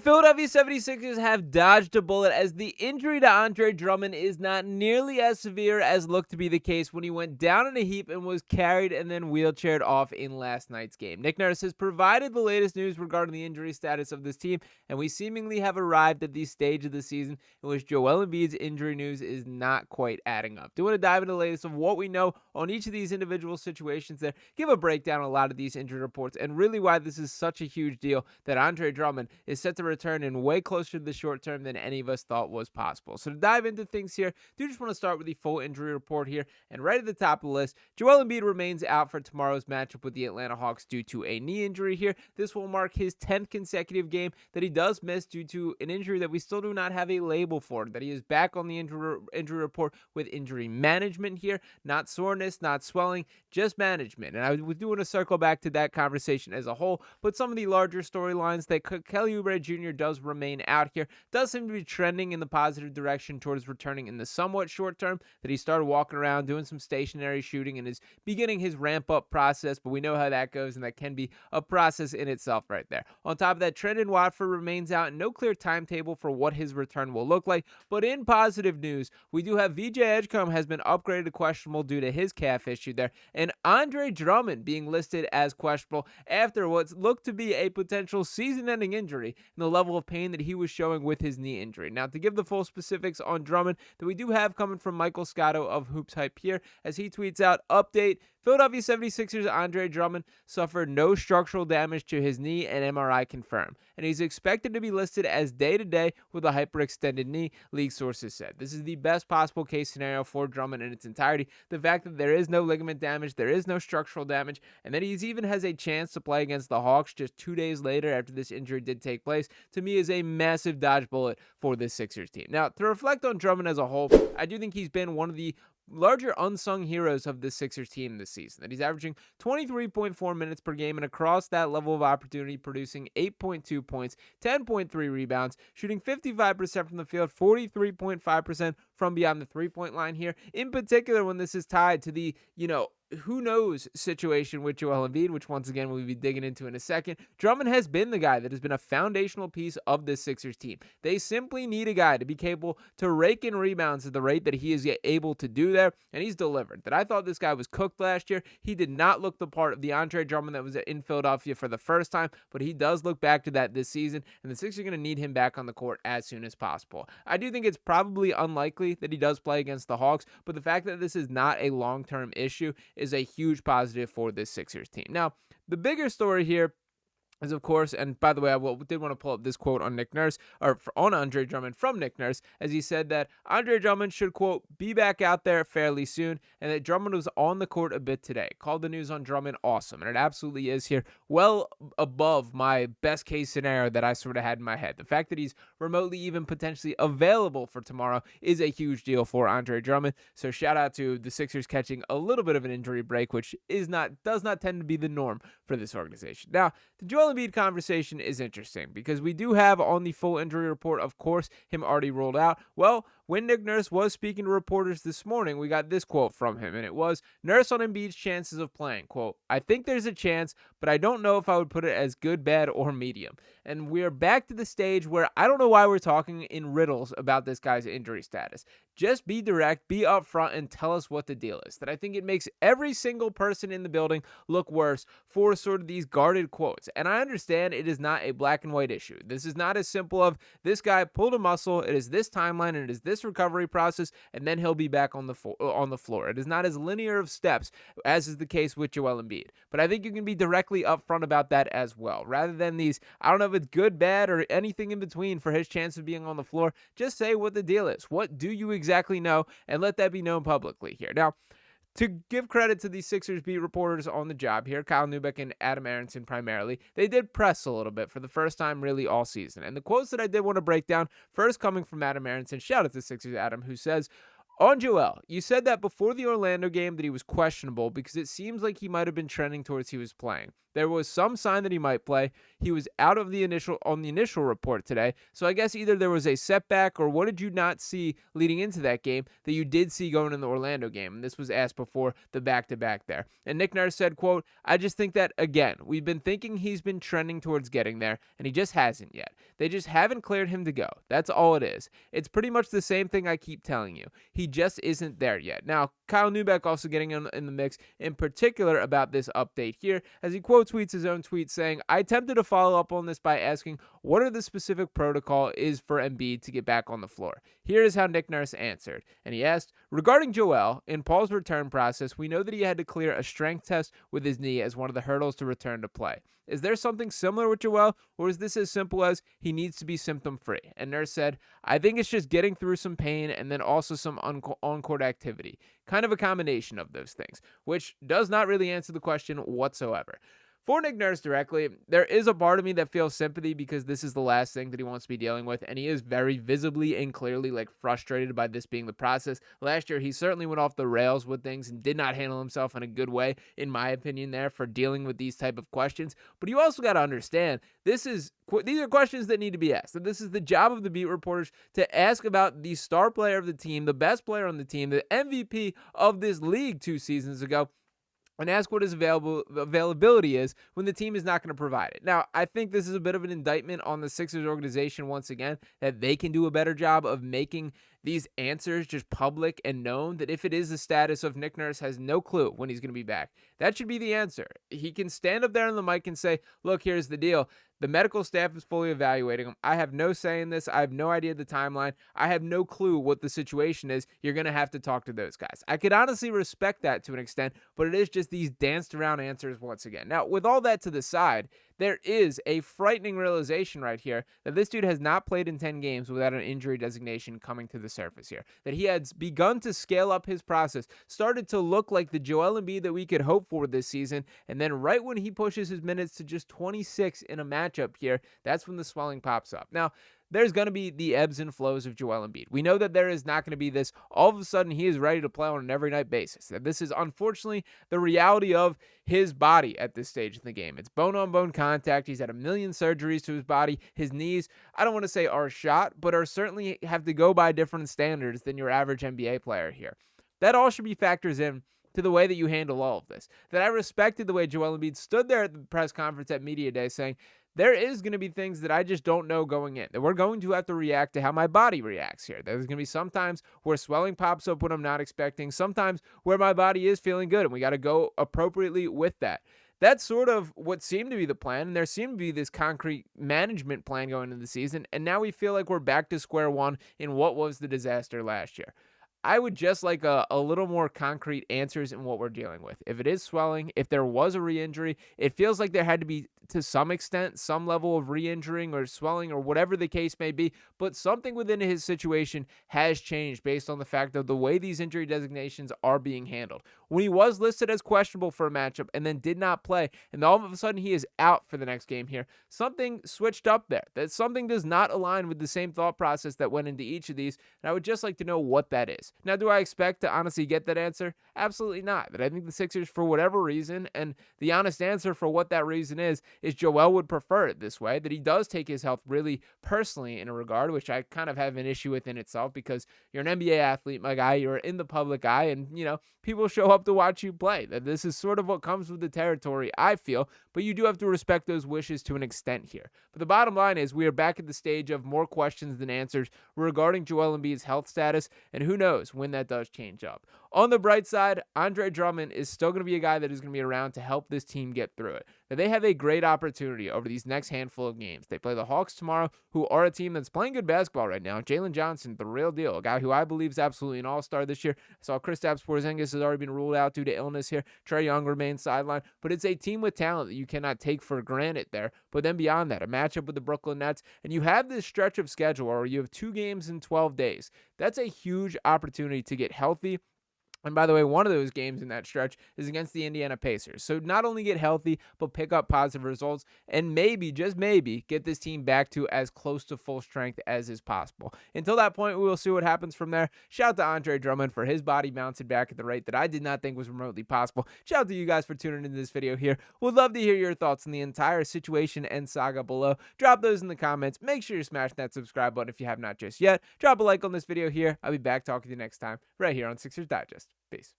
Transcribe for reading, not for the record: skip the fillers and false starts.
Philadelphia 76ers have dodged a bullet as the injury to Andre Drummond is not nearly as severe as looked to be the case when he went down in a heap and was carried and then wheelchaired off in last night's game. Nick Nurse has provided the latest news regarding the injury status of this team, and we seemingly have arrived at the stage of the season in which Joel Embiid's injury news is not quite adding up. Do want to dive into the latest of what we know on each of these individual situations there, give a breakdown on a lot of these injury reports, and really why this is such a huge deal that Andre Drummond is set to return in way closer to the short term than any of us thought was possible. So to dive into things here, do just want to start with the full injury report here. And right at the top of the list, Joel Embiid remains out for tomorrow's matchup with the Atlanta Hawks due to a knee injury here. This will mark his 10th consecutive game that he does miss due to an injury that we still do not have a label for, that he is back on the injury report with injury management here. Not soreness, not swelling, just management. And I do want to circle back to that conversation as a whole, but some of the larger storylines that Kelly Oubre Jr. does remain out here does seem to be trending in the positive direction towards returning in the somewhat short term, that he started walking around doing some stationary shooting and is beginning his ramp up process, but we know how that goes, and that can be a process in itself right there. On top of that, Trendon Watford remains out, and no clear timetable for what his return will look like, but in positive news, we do have VJ Edgecombe has been upgraded to questionable due to his calf issue there, and Andre Drummond being listed as questionable after what's looked to be a potential season-ending injury and the level of pain that he was showing with his knee injury. Now, to give the full specifics on Drummond that we do have coming from Michael Scotto of Hoops Hype here, as he tweets out, update, Philadelphia 76ers Andre Drummond suffered no structural damage to his knee and MRI confirmed, and he's expected to be listed as day-to-day with a hyperextended knee, league sources said. This is the best possible case scenario for Drummond in its entirety. The fact that there is no ligament damage, there is no structural damage, and that he even has a chance to play against the Hawks just 2 days later after this injury did take place, to me is a massive dodge bullet for this Sixers team. Now, to reflect on Drummond as a whole, I do think he's been one of the larger unsung heroes of the Sixers team this season, that he's averaging 23.4 minutes per game and across that level of opportunity producing 8.2 points, 10.3 rebounds, shooting 55% from the field, 43.5% from beyond the three-point line here, in particular when this is tied to the, who knows situation with Joel Embiid, which once again we'll be digging into in a second. Drummond has been the guy that has been a foundational piece of this Sixers team. They simply need a guy to be capable to rake in rebounds at the rate that he is able to do there, and he's delivered. That I thought this guy was cooked last year. He did not look the part of the Andre Drummond that was in Philadelphia for the first time, but he does look back to that this season, and the Sixers are going to need him back on the court as soon as possible. I do think it's probably unlikely that he does play against the Hawks, but the fact that this is not a long-term issue is a huge positive for this Sixers team. Now, the bigger story here is, of course, and by the way, I did want to pull up this quote on Nick Nurse, or on Andre Drummond from Nick Nurse, as he said that Andre Drummond should, quote, be back out there fairly soon, and that Drummond was on the court a bit today. Called the news on Drummond awesome, and it absolutely is here, well above my best case scenario that I sort of had in my head. The fact that he's remotely even potentially available for tomorrow is a huge deal for Andre Drummond, so shout out to the Sixers catching a little bit of an injury break, which does not tend to be the norm for this organization. Now, the Joel Embiid conversation is interesting because we do have on the full injury report, of course, him already rolled out. Well, when Nick Nurse was speaking to reporters this morning, we got this quote from him, and it was, Nurse on Embiid's chances of playing, quote, I think there's a chance, but I don't know if I would put it as good, bad, or medium. And we're back to the stage where I don't know why we're talking in riddles about this guy's injury status. Just be direct, be upfront, and tell us what the deal is. That I think it makes every single person in the building look worse for sort of these guarded quotes. And I understand it is not a black and white issue. This is not as simple of this guy pulled a muscle, it is this timeline, and it is this recovery process, and then he'll be back on the floor. It is not as linear of steps as is the case with Joel Embiid. But I think you can be directly upfront about that as well. Rather than these, I don't know if it's good, bad, or anything in between for his chance of being on the floor, just say what the deal is. What do you exactly know, and let that be known publicly here. Now, to give credit to the Sixers beat reporters on the job here, Kyle Neubeck and Adam Aronson primarily, they did press a little bit for the first time really all season. And the quotes that I did want to break down, first coming from Adam Aronson, shout out to Sixers Adam, who says, on Joel, you said that before the Orlando game that he was questionable because it seems like he might have been trending towards he was playing. There was some sign that he might play. He was out of the initial report today. So I guess either there was a setback, or what did you not see leading into that game that you did see going in the Orlando game? And this was asked before the back-to-back there. And Nick Nurse said, quote, "I just think that, again, we've been thinking he's been trending towards getting there, and he just hasn't yet. They just haven't cleared him to go. That's all it is. It's pretty much the same thing I keep telling you. He just isn't there yet." Now, Kyle Neubeck also getting in the mix, in particular about this update here, as he quote tweets his own tweet saying, "I attempted to follow up on this by asking what are the specific protocol is for Embiid to get back on the floor. Here is how Nick Nurse answered." And he asked, "Regarding Joel, in Paul's return process, we know that he had to clear a strength test with his knee as one of the hurdles to return to play. Is there something similar with Joel, or is this as simple as he needs to be symptom-free?" And Nurse said, "I think it's just getting through some pain and then also some on-court activity. Kind of a combination of those things," which does not really answer the question whatsoever. For Nick Nurse directly, there is a part of me that feels sympathy because this is the last thing that he wants to be dealing with, and he is very visibly and clearly frustrated by this being the process. Last year, he certainly went off the rails with things and did not handle himself in a good way, in my opinion, there for dealing with these type of questions. But you also got to understand, these are questions that need to be asked. And this is the job of the beat reporters to ask about the star player of the team, the best player on the team, the MVP of this league 2 seasons ago, and ask what his availability is when the team is not going to provide it. Now, I think this is a bit of an indictment on the Sixers organization once again, that they can do a better job of making these answers just public and known, that if it is the status of Nick Nurse has no clue when he's going to be back, that should be the answer. He can stand up there on the mic and say, "Look, here's the deal. The medical staff is fully evaluating him. I have no say in this. I have no idea the timeline. I have no clue what the situation is. You're going to have to talk to those guys." I could honestly respect that to an extent, but it is just these danced around answers once again. Now, with all that to the side, there is a frightening realization right here that this dude has not played in 10 games without an injury designation coming to the surface here. That he had begun to scale up his process, started to look like the Joel Embiid that we could hope for this season, and then right when he pushes his minutes to just 26 in a matchup here, that's when the swelling pops up. Now, there's going to be the ebbs and flows of Joel Embiid. We know that there is not going to be this, all of a sudden he is ready to play on an every night basis. That this is unfortunately the reality of his body at this stage in the game. It's bone-on-bone contact. He's had a million surgeries to his body. His knees, I don't want to say are shot, but are certainly have to go by different standards than your average NBA player here. That all should be factors in to the way that you handle all of this. That I respected the way Joel Embiid stood there at the press conference at Media Day saying, there is going to be things that I just don't know going in, that we're going to have to react to how my body reacts here. There's going to be sometimes where swelling pops up when I'm not expecting, sometimes where my body is feeling good, and we got to go appropriately with that. That's sort of what seemed to be the plan, and there seemed to be this concrete management plan going into the season, and now we feel like we're back to square one in what was the disaster last year. I would just like a little more concrete answers in what we're dealing with. If it is swelling, if there was a re-injury, it feels like there had to be, to some extent, some level of re-injuring or swelling or whatever the case may be, but something within his situation has changed based on the fact of the way these injury designations are being handled. When he was listed as questionable for a matchup and then did not play, and all of a sudden he is out for the next game here, something switched up there. That something does not align with the same thought process that went into each of these, and I would just like to know what that is. Now, do I expect to honestly get that answer? Absolutely not. But I think the Sixers, for whatever reason, and the honest answer for what that reason is Joel would prefer it this way, that he does take his health really personally in a regard, which I kind of have an issue with in itself, because you're an NBA athlete, my guy, you're in the public eye, and, people show up to watch you play. That this is sort of what comes with the territory, I feel, but you do have to respect those wishes to an extent here. But the bottom line is we are back at the stage of more questions than answers regarding Joel Embiid's health status, and who knows when that does change up. On the bright side, Andre Drummond is still going to be a guy that is going to be around to help this team get through it. Now, they have a great opportunity over these next handful of games. They play the Hawks tomorrow, who are a team that's playing good basketball right now. Jalen Johnson, the real deal, a guy who I believe is absolutely an all-star this year. I saw Kristaps Porzingis has already been ruled out due to illness here. Trae Young remains sidelined, but it's a team with talent that you cannot take for granted there. But then beyond that, a matchup with the Brooklyn Nets, and you have this stretch of schedule where you have 2 games in 12 days. That's a huge opportunity to get healthy And by the way, one of those games in that stretch is against the Indiana Pacers. So not only get healthy, but pick up positive results and maybe, just maybe, get this team back to as close to full strength as is possible. Until that point, we will see what happens from there. Shout out to Andre Drummond for his body bouncing back at the rate that I did not think was remotely possible. Shout out to you guys for tuning into this video here. Would love to hear your thoughts on the entire situation and saga below. Drop those in the comments. Make sure you're smashing that subscribe button if you have not just yet. Drop a like on this video here. I'll be back talking to you next time right here on Sixers Digest. Peace.